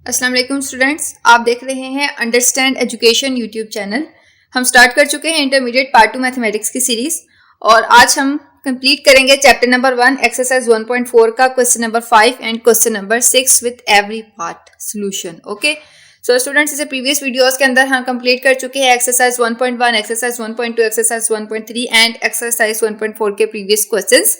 अस्सलाम वालेकुम स्टूडेंट्स, आप देख रहे हैं अंडरस्टैंड एजुकेशन यूट्यूब चैनल। हम स्टार्ट कर चुके हैं इंटरमीडिएट पार्ट 2 मैथमेटिक्स की सीरीज और आज हम कंप्लीट करेंगे चैप्टर नंबर 1 एक्सरसाइज 1.4 का question number 5 and question number 6 with every part solution. Okay so students, इसे प्रीवियस वीडियोस के अंदर हम कंप्लीट कर चुके हैं exercise 1.1, exercise 1.2, exercise 1.3 and exercise 1.4 के प्रीवियस क्वेश्चंस।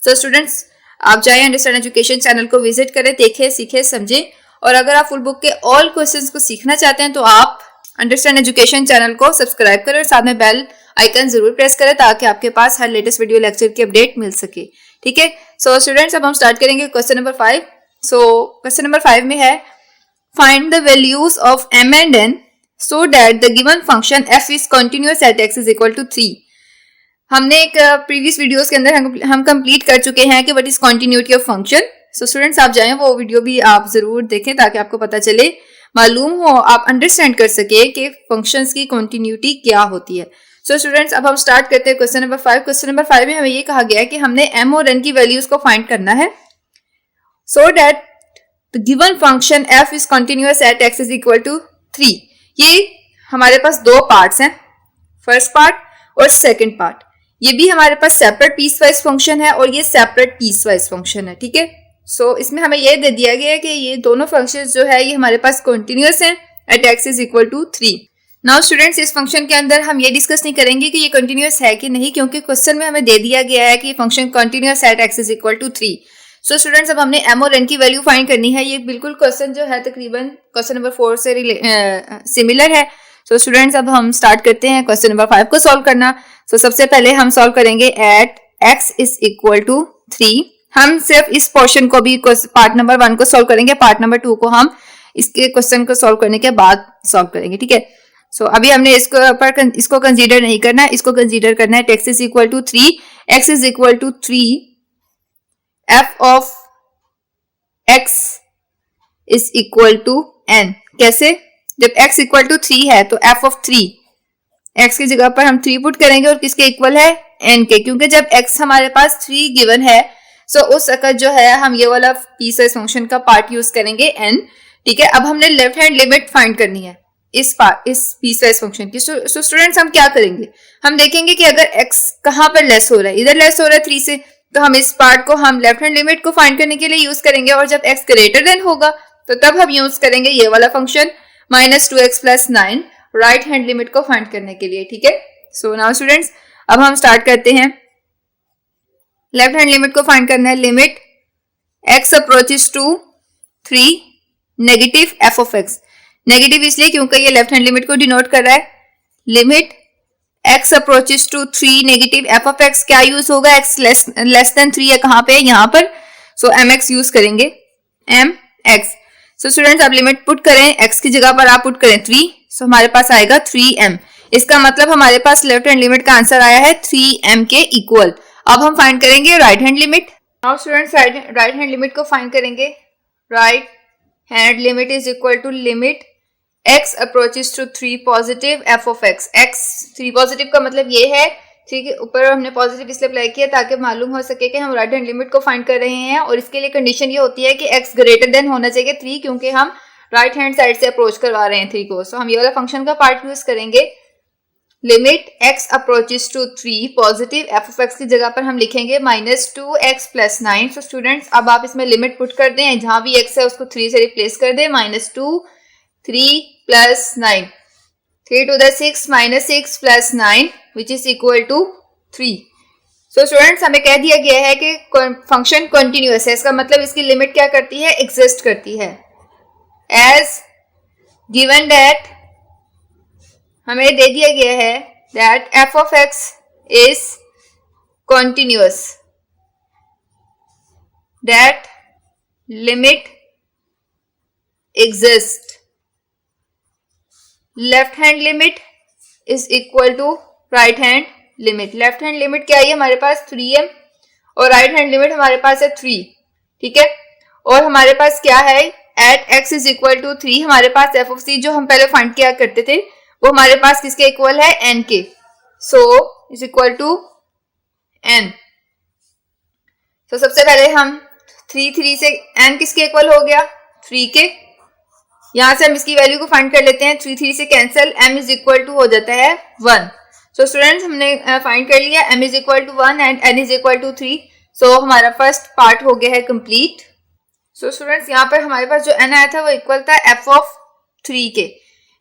सो स्टूडेंट्स, आप जाए अंडरस्टैंड एजुकेशन चैनल को विजिट करें, देखें, सीखें, समझें। और अगर आप फुल बुक के ऑल क्वेश्चंस को सीखना चाहते हैं तो आप अंडरस्टैंड एजुकेशन चैनल को सब्सक्राइब करें और साथ में बेल आइकन जरूर प्रेस करें ताकि आपके पास हर लेटेस्ट वीडियो लेक्चर की अपडेट मिल सके। ठीक है, सो स्टूडेंट्स, अब हम स्टार्ट करेंगे question number 5। So question number 5 में है find the values of m and n so that the given function f is continuous at x is equal to 3। हमने एक प्रीवियस वीडियोस के अंदर हम कंप्लीट कर चुके हैं कि what is continuity of function. So students, आप जाएं, वो वीडियो भी आप जरूर देखें ताकि आपको पता चले, मालूम हो, आप अंडरस्टैंड कर सके कि फंक्शंस की कंटिन्यूटी क्या होती है। सो स्टूडेंट्स, अब हम स्टार्ट करते हैं क्वेश्चन नंबर 5। क्वेश्चन नंबर 5 में हमें ये कहा गया है कि हमने m और n की वैल्यूज को फाइंड करना है so that the given function f is continuous at x is equal to 3। ये हमारे पास दो पार्ट्स हैं, फर्स्ट पार्ट और सेकेंड पार्ट। ये भी हमारे पास सेपरेट पीस वाइज फंक्शन है और ये सेपरेट पीस वाइज फंक्शन है। ठीक है, सो इसमें हमें ये दे दिया गया है कि ये दोनों फंक्शंस जो है ये हमारे पास कंटिन्यूअस हैं at x is equal to 3। Now students, इस फंक्शन के अंदर हम ये डिस्कस नहीं करेंगे कि ये कंटिन्यूअस है कि नहीं, क्योंकि क्वेश्चन में हमें दे दिया गया है कि ये function continuous at x is equal to 3। So students, अब हमने m और n की वैल्यू फाइंड करनी है। ये बिल्कुल क्वेश्चन जो है तकरीबन क्वेश्चन नंबर 4 से सिमिलर है। सो स्टूडेंट्स, अब हम स्टार्ट करते हैं क्वेश्चन नंबर 5 को सॉल्व करना। सो सबसे पहले हम सॉल्व करेंगे at x is equal to 3। हम सिर्फ इस पोर्शन को भी पार्ट नंबर 1 को सॉल्व करेंगे, पार्ट नंबर 2 को हम इसके क्वेश्चन को सॉल्व करने के बाद सॉल्व करेंगे। ठीक है, सो अभी हमने इसको कंसीडर नहीं करना है, इसको कंसीडर करना है। x is equal to 3, x is equal to 3 f of x is equal to n। कैसे? जब x इक्वल टू 3 है तो f ऑफ 3, x की जगह पर हम 3 पुट करेंगे और किसके इक्वल है? n के, क्योंकि जब x हमारे पास 3 गिवन है सो उस वक्त जो है हम ये वाला पीस वाइज फंक्शन का पार्ट यूज करेंगे n। ठीक है, अब हमने लेफ्ट हैंड लिमिट फाइंड करनी है इस पीस वाइज फंक्शन की। सो स्टूडेंट्स, हम क्या करेंगे, हम देखेंगे कि अगर x कहां पर लेस हो रहा है, इधर लेस हो रहा है 3 से, तो हम इस पार्ट को हम लेफ्ट हैंड लिमिट को फाइंड करने के लिए यूज करेंगे और जब x ग्रेटर देन होगा तो तब हम यूज करेंगे ये वाला function -2x + 9 right hand limit को फाइंड करने के लिए। ठीक है, सो नाउ स्टूडेंट्स, अब हम स्टार्ट करते हैं। लेफ्ट हैंड लिमिट को फाइंड करना है। Limit x approaches to 3 negative f of x। Negative इसलिए क्योंकि ये लेफ्ट हैंड लिमिट को डिनोट कर रहा है। Limit x approaches to 3 negative f of x, क्या यूज होगा? x लेस देन 3 है, कहां पे? यहां पर। सो mx यूज करेंगे, mx। सो स्टूडेंट्स, अब लिमिट पुट करें, x की जगह पर आप पुट करें 3, सो हमारे पास आएगा 3m। इसका मतलब हमारे पास लेफ्ट हैंड लिमिट का आंसर आया है 3m के इक्वल। अब हम फाइंड करेंगे right hand limit. Now students, right hand limit को फाइंड करेंगे। Right hand limit is equal to limit x approaches to 3 positive f of x। x 3 positive का मतलब ये है, ठीक है, ऊपर हमने पॉजिटिव इसलिए अप्लाई किया ताकि मालूम हो सके कि हम राइट हैंड लिमिट को फाइंड कर रहे हैं और इसके लिए कंडीशन ये होती है कि x ग्रेटर देन होना चाहिए 3, क्योंकि हम राइट हैंड साइड से अप्रोच करवा रहे हैं 3 को। सो हम ये वाला फंक्शन का पार्ट यूज करेंगे। Limit x approaches to 3 positive f of x की जगह पर हम लिखेंगे -2x + 9। सो स्टूडेंट्स, अब आप इसमें लिमिट पुट कर दें, जहां भी x है उसको 3 से रिप्लेस कर दें। -2 3 + 9, 3 to the 6 -6 + 9 which is equal to 3। So students, हमें कह दिया गया है कि फंक्शन कंटिन्यूअस है। इसका मतलब इसकी लिमिट क्या करती है? एग्जिस्ट करती है। एज गिवन दैट हमें दे दिया गया है that f of x is continuous, that limit exist, left hand limit is equal to right hand limit. Left hand limit क्या है? हमारे पास 3m और राइट हैंड लिमिट हमारे पास है 3। ठीक है, और हमारे पास क्या है? At x is equal to 3 हमारे पास f ऑफ c जो हम पहले फाइंड किया करते थे वो हमारे पास किसके इक्वल है? n के। So is equal to n। तो सबसे पहले हम 3 से n किसके इक्वल हो गया? 3 के। यहाँ से हम इसकी वैल्यू को फाइंड कर लेते हैं, 3 3 से cancel, m is equal to हो जाता है 1। सो स्टूडेंट्स हमने फाइंड कर लिया m is equal to 1 and n is equal to 3। So हमारा फर्स्ट पार्ट हो गया है कंप्लीट। सो स्टूडेंट्स यहाँ पर हमारे पास जो n आया था वो इक्वल था f ऑफ 3 के।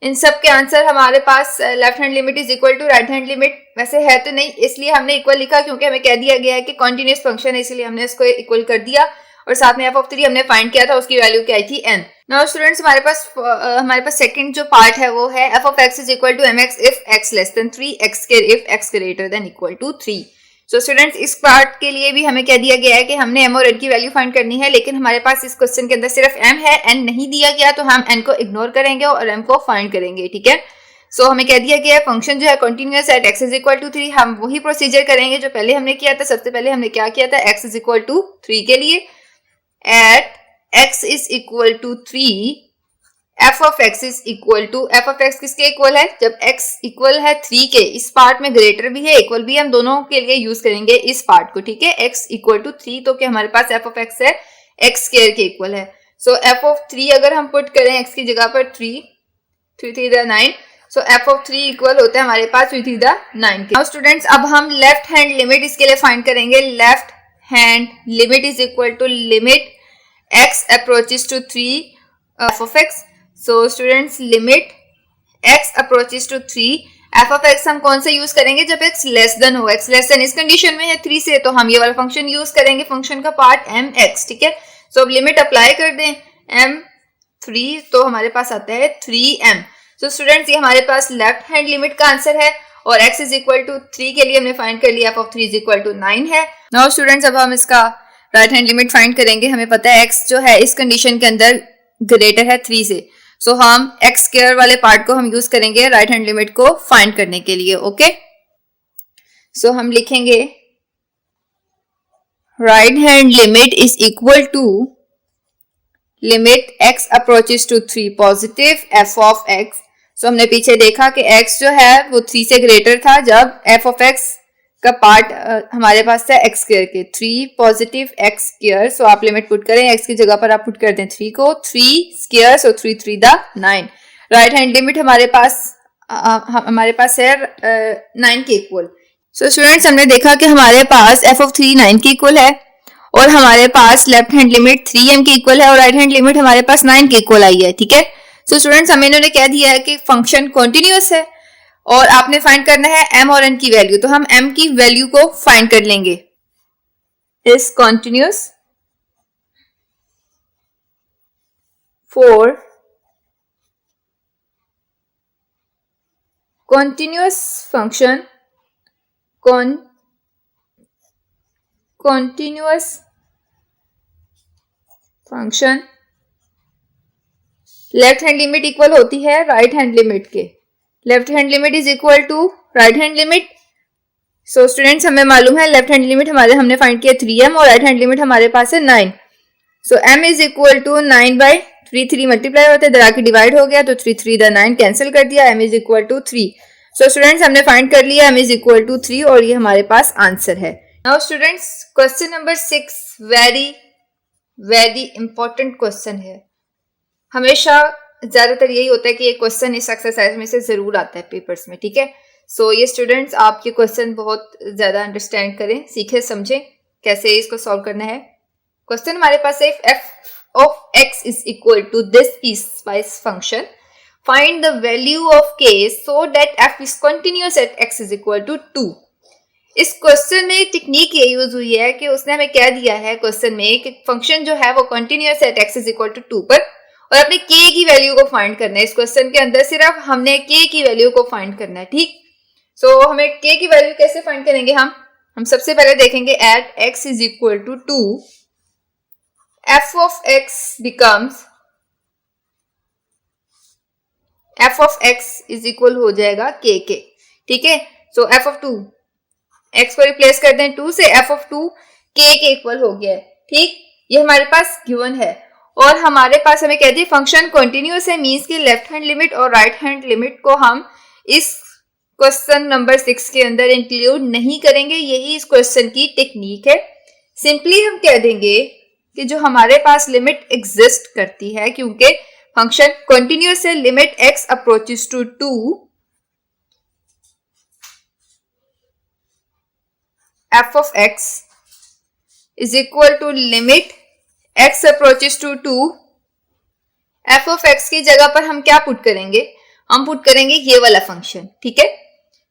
इन सब के आंसर हमारे पास left hand limit is equal to right hand limit वैसे है तो नहीं, इसलिए हमने इक्वल लिखा क्योंकि हमें कह दिया गया है कि कॉन्टिन्यूस फंक्शन है, इसलिए हमने इसको इक्वल कर दिया और साथ में f ऑफ 3 हमने फाइंड किया था, उसकी वैल्यू क्या आई थी n। नाउ स्टूडेंट्स हमारे पास सेकंड जो पार्ट है वो है f of x is equal to mx if x less than 3, x square if x greater than equal to 3। So students इस पार्ट के लिए भी हमें कह दिया गया है कि हमने m और n की वैल्यू फाइंड करनी है, लेकिन हमारे पास इस क्वेश्चन के अंदर सिर्फ m है, n नहीं दिया गया, तो हम n को इग्नोर करेंगे और m को फाइंड करेंगे, ठीक है। सो हमें कह दिया गया है फंक्शन जो है continuous at x is equal to 3। हम वही प्रोसीजर करेंगे जो पहले हमने किया था। सबसे पहले हमने क्या किया था, x इज इक्वल टू 3 के लिए at x is equal to 3 f of x is equal to, f of x किसके इक्वल है, जब x इक्वल है 3 के, इस पार्ट में ग्रेटर भी है इक्वल भी है, हम दोनों के लिए यूज करेंगे इस पार्ट को, ठीक है। x इक्वल टू 3 तो क्या हमारे पास f ऑफ x है x स्क्वायर के इक्वल है। सो f ऑफ 3 अगर हम पुट करें x की जगह पर 3 3 9, सो f ऑफ 3 इक्वल होता है हमारे पास 3 9 के। नाउ स्टूडेंट्स अब हम लेफ्ट हैंड लिमिट इसके लिए फाइंड करेंगे। Left hand limit is equal to limit x approaches to 3 f of x। So students limit x approaches to 3 f of x हम कौन से यूज करेंगे, जब x लेस देन हो, x लेस देन इस कंडीशन में है 3 से, तो हम ये वाला फंक्शन यूज करेंगे, फंक्शन का पार्ट mx, ठीक है। सो अब लिमिट अप्लाई कर दें m3 तो हमारे पास आता है 3m। सो स्टूडेंट्स ये हमारे पास लेफ्ट हैंड लिमिट का आंसर है और x इज इक्वल टू 3 के लिए हमने फाइंड कर लिया f of 3 is equal to 9 है। नाउ स्टूडेंट्स अब हम इसका राइट हैंड लिमिट फाइंड करेंगे। हमें पता है x जो है इस कंडीशन के अंदर ग्रेटर है 3 से, सो हम x स्क्वायर वाले पार्ट को हम यूज करेंगे राइट हैंड लिमिट को फाइंड करने के लिए, ओके। सो हम लिखेंगे right hand limit is equal to limit x approaches to 3 positive f of x। So हमने पीछे देखा कि x जो है वो 3 से ग्रेटर था जब f ऑफ x का पार्ट हमारे पास था x स्क्वायर के, 3 पॉजिटिव x स्क्वायर। सो आप लिमिट पुट करें, x की जगह पर आप पुट कर दें 3 को, 3 स्क्वायर, सो 3 3 9। राइट हैंड लिमिट हमारे पास है 9 के इक्वल। सो स्टूडेंट्स हमने देखा कि हमारे पास f ऑफ 3 9 के इक्वल है और हमारे पास लेफ्ट हैंड लिमिट 3m के इक्वल है और राइट हैंड लिमिट हमारे पास 9 के इक्वल आई है, ठीक है। सो स्टूडेंट्स हमें इन्होंने कह दिया है कि फंक्शन कॉन्टिन्यूअस है और आपने फाइंड करना है m और n की वैल्यू, तो हम m की वैल्यू को फाइंड कर लेंगे। Is continuous for continuous function continuous function left hand limit equal होती है राइट हैंड लिमिट के। Left hand limit is equal to right hand limit. So students हमें मालूम है लेफ्ट हैंड लिमिट हमने फाइंड किया 3m और राइट हैंड लिमिट हमारे पास है 9। So m is equal to 9/3 3 multiply होते हैं, आके डिवाइड हो गया तो 3 3 9 कैंसिल कर दिया, m is equal to 3। So students हमने फाइंड कर लिया m इज इक्वल टू 3 और ये हमारे पास आंसर है। Now students question number 6 very important question है। हमेशा ज्यादातर यही होता है कि ये क्वेश्चन इस एक्सरसाइज में से जरूर आता है पेपर्स में, ठीक है। सो ये स्टूडेंट्स आप ये क्वेश्चन बहुत ज्यादा अंडरस्टैंड करें, सीखें समझें कैसे इसको सॉल्व करना है। क्वेश्चन हमारे पास है f of x is equal to this piecewise function, find the value of k so that f is continuous at x is equal to 2। इस क्वेश्चन में टेक्निक ये यूज हुई है कि उसने हमें क्या दिया है क्वेश्चन में कि फंक्शन जो है वो continuous at x is equal to 2 पर और अपने k की वैल्यू को फाइंड करना है। इस क्वेश्चन के अंदर सिर्फ हमने k की वैल्यू को फाइंड करना है, ठीक। सो हमें k की वैल्यू कैसे फाइंड करेंगे, हम सबसे पहले देखेंगे at x is equal to 2 f of x becomes f of x is equal हो जाएगा k के, ठीक है। सो f of 2 x को रिप्लेस कर दें 2 से, f of 2 k के इक्वल हो गया है, ठीक। ये हमारे पास गिवन है और हमारे पास हमें कहते हैं फंक्शन कंटिन्यूअस है, मींस की लेफ्ट हैंड लिमिट और राइट हैंड लिमिट को हम इस क्वेश्चन नंबर 6 के अंदर इंक्लूड नहीं करेंगे। यही इस क्वेश्चन की टेक्निक है। सिंपली हम कह देंगे कि जो हमारे पास लिमिट एग्जिस्ट करती है, क्योंकि फंक्शन कंटिन्यूअस है, limit x approaches to 2 f of x is equal to limit x approaches to 2 f of x की जगह पर हम क्या पुट करेंगे, हम पुट करेंगे ये वाला फंक्शन, ठीक है।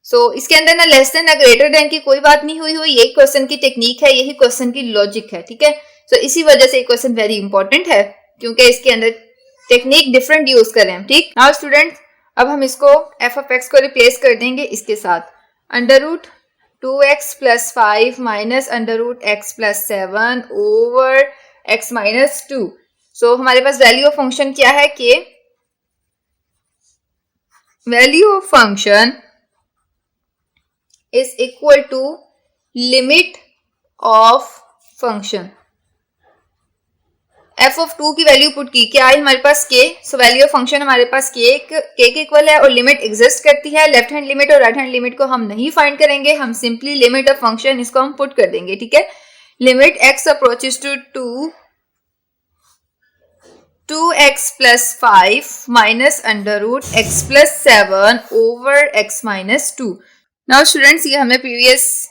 सो इसके अंदर ना लेस देन ना ग्रेटर देन की कोई बात नहीं हुई, यही क्वेश्चन की टेक्निक है, यही क्वेश्चन की लॉजिक है, ठीक है। सो इसी वजह से ये क्वेश्चन वेरी इंपॉर्टेंट है, क्योंकि इसके अंदर टेक्निक डिफरेंट यूज करें हम, ठीक। नाउ स्टूडेंट, अब हम इसको f of x को रिप्लेस कर देंगे इसके साथ, under root 2x plus 5 minus under root x plus 7 over x minus 2। So हमारे पास वैल्यू ऑफ फंक्शन क्या है कि value of function is equal to limit of function. f of 2 की वैल्यू पुट की, क्या है हमारे पास k, so value of function हमारे पास k के इक्वल है और लिमिट एग्जिस्ट करती है। लेफ्ट हैंड लिमिट और राइट हैंड लिमिट को हम नहीं फाइंड करेंगे, हम सिंपली लिमिट ऑफ फंक्शन इसको हम पुट कर देंगे, ठीक है। Limit x approaches to 2x plus 5 minus under root x plus 7 over x minus 2। Now students, ये हमने प्रीवियस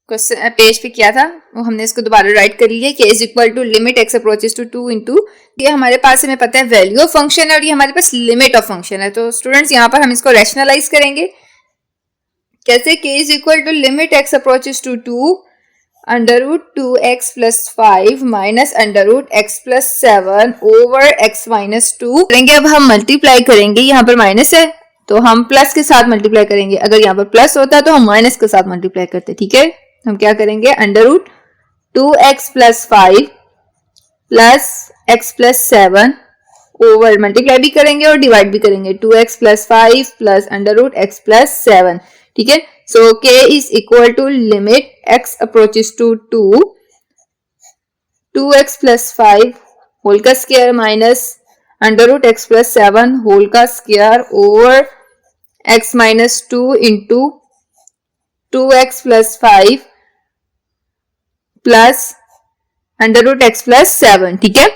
क्वेश्चन पेज पे किया था, वो हमने इसको दोबारा राइट कर लिया कि is equal to limit x approaches to 2 into, ये हमारे पास हमें पता है वैल्यू ऑफ फंक्शन है और ये हमारे पास लिमिट ऑफ फंक्शन है। तो स्टूडेंट्स यहाँ पर हम इसको रैशनलाइज करेंगे कैसे, k is equal to limit x approaches to 2 under root 2x plus 5 minus under root x plus 7 over x minus 2 करेंगे। अब हम मल्टीप्लाई करेंगे, यहाँ पर माइनस है तो हम प्लस के साथ मल्टीप्लाई करेंगे, अगर यहाँ पर प्लस होता तो हम माइनस के साथ मल्टीप्लाई करते, ठीक है। हम क्या करेंगे, under root 2x plus 5 plus x plus 7 over multiply भी करेंगे और डिवाइड भी करेंगे, 2x plus 5 plus under root x plus 7, ठीक है। So k is equal to limit x approaches to 2x plus 5 whole का square minus under root x plus 7 whole का square over x minus 2 into 2x plus 5 plus under root x plus 7, ठीक है।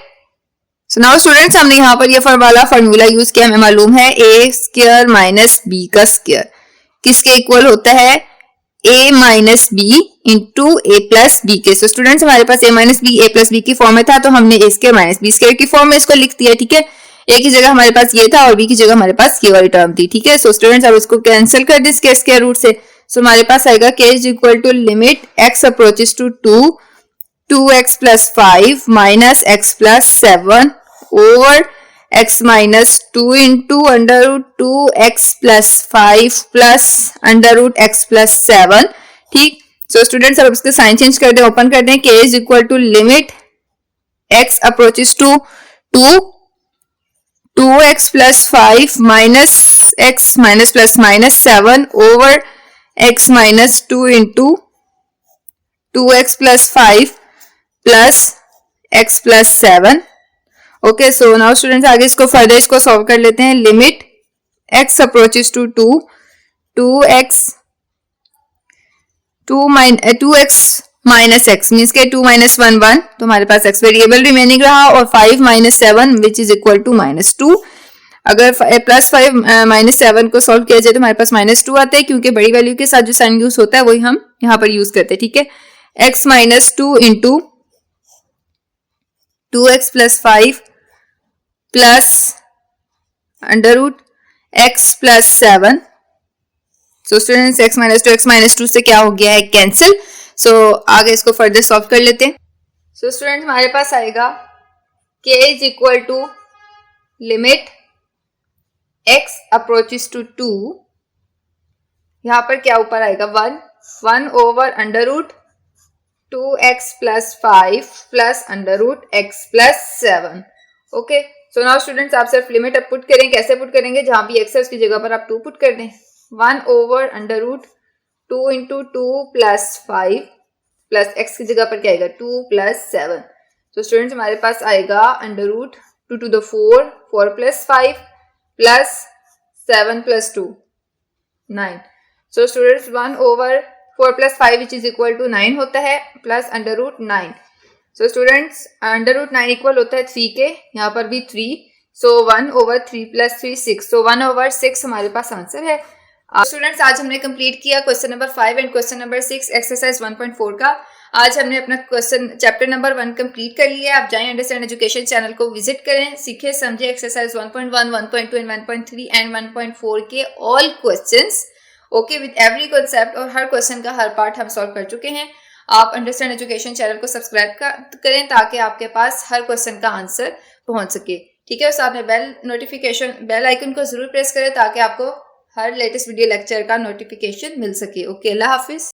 सो now students, हमने यहाँ पर ये वाला formula use किया, हमें मालूम है a स्क्वायर माइनस b का स्क्वायर किसके इक्वल होता है, a minus B into A plus B के। सो स्टूडेंट्स, हमारे पास a minus B A plus B की फॉर्म में था तो हमने a square minus B square की फॉर्म में इसको लिख दिया, ठीक है। a की जगह हमारे पास ये था और b की जगह हमारे पास ये वाली टर्म थी, ठीक है। सो स्टूडेंट्स, अब इसको कैंसिल कर दें इसके स्क्वायर रूट से, सो हमारे पास आएगा k is equal to limit x approaches to 2x plus 5 minus x plus 7 over x minus 2 into under root 2x plus 5 plus under root x plus 7, ठीक। सो स्टूडेंट्स, अब इसके साइन चेंज कर दें, open कर दें, k is equal to limit x approaches to 2x plus 5 minus x minus plus minus 7 over x minus 2 into 2x plus 5 plus x plus 7। Okay, so now students, आगे इसको further इसको solve कर लेते हैं। Limit x approaches to 2x minus x means के 2 minus 1 1, तो हमारे पास x variable remaining रहा और 5 minus 7 which is equal to minus 2। अगर प्लस 5 माइनस 7 को सॉल्व किया जाए तो हमारे पास माइनस 2 आता है, क्योंकि बड़ी वैल्यू के साथ जो साइन यूज होता है वही हम यहाँ पर यूज करते हैं, ठीक है। x minus 2 into 2x plus 5 plus under root x plus 7। So students, x minus 2 से क्या हो गया है, कैंसिल। सो आगे इसको फर्दर सॉल्व कर लेते हैं। सो स्टूडेंट्स, हमारे पास आएगा k is equal to limit x approaches to 2, यहाँ पर क्या ऊपर आएगा 1 over under root 2x plus 5 plus under root x plus 7। Okay, so now students, आप सिर्फ लिमिट अब पुट करें, कैसे पुट करेंगे, जहां भी x है उसकी जगह पर आप 2 पुट कर दें। 1 over under root 2 into 2 plus 5 plus x की जगह पर क्या आएगा 2 प्लस 7। तो स्टूडेंट्स, हमारे पास आएगा under root 2 to the 4 plus 5 plus 7 plus 2 9। So students, 1 over 4 plus 5 which is equal to 9 होता है plus under root 9। So students, under root 9 equal होता है 3 के, यहाँ पर भी 3। सो 1/3 + 3 6, सो 1/6 हमारे पास आंसर है। स्टूडेंट्स आज हमने कंप्लीट किया question number 5 and question number 6 exercise 1.4 का। आज हमने अपना क्वेश्चन चैप्टर नंबर 1 कंप्लीट कर लिया है। आप जाएं अंडरस्टैंड एजुकेशन चैनल को विजिट करें, सीखे समझे एक्सरसाइज 1.1, 1.2 एंड 1.3 एंड 1.4 के all questions okay with every concept, और हर क्वेश्चन का हर पार्ट हम सॉल्व कर चुके हैं। आप अंडरस्टैंड एजुकेशन चैनल को सब्सक्राइब करें ताकि आपके पास हर क्वेश्चन का आंसर पहुंच सके। ठीक है, उस आपने बेल आइकन को जरूर प्रेस करें ताकि आपको हर लेटेस्ट वीडियो लेक्चर का नोटिफिकेशन मिल सके। ओके, अल्लाह हाफिज।